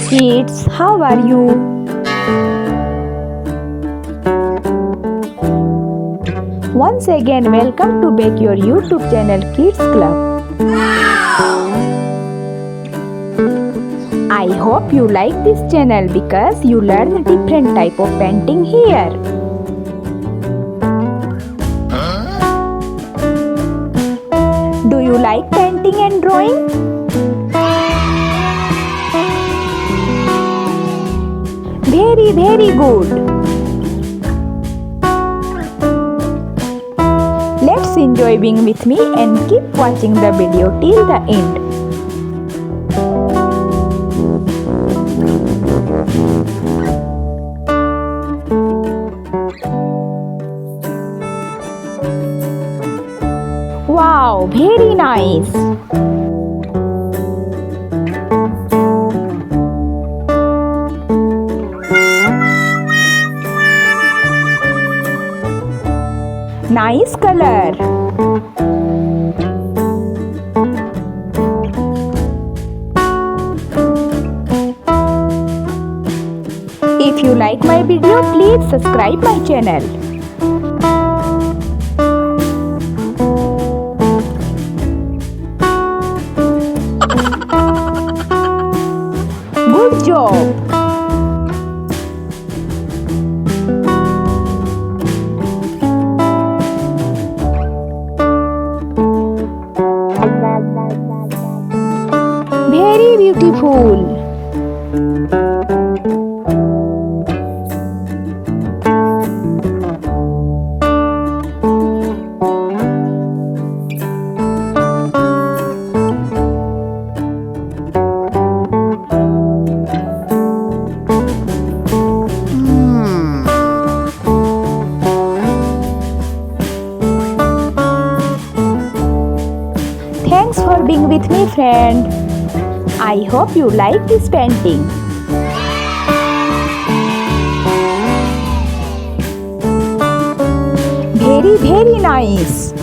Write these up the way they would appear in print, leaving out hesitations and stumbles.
kids, how are you? Once again, welcome to back your YouTube channel Kids Club. I hope you like this channel because you learn different type of painting here. Do you like painting and drawing? Very good. Let's enjoy being with me and keep watching the video till the end. Wow, very nice. Nice color. If you like my video, please subscribe my channel. Good job. Very beautiful. Thanks for being with me, friend. I hope you like this painting. Very nice.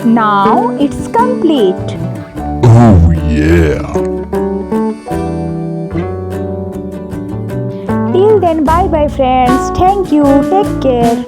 Now it's complete. Oh yeah. Till then, bye bye friends. Thank you. Take care.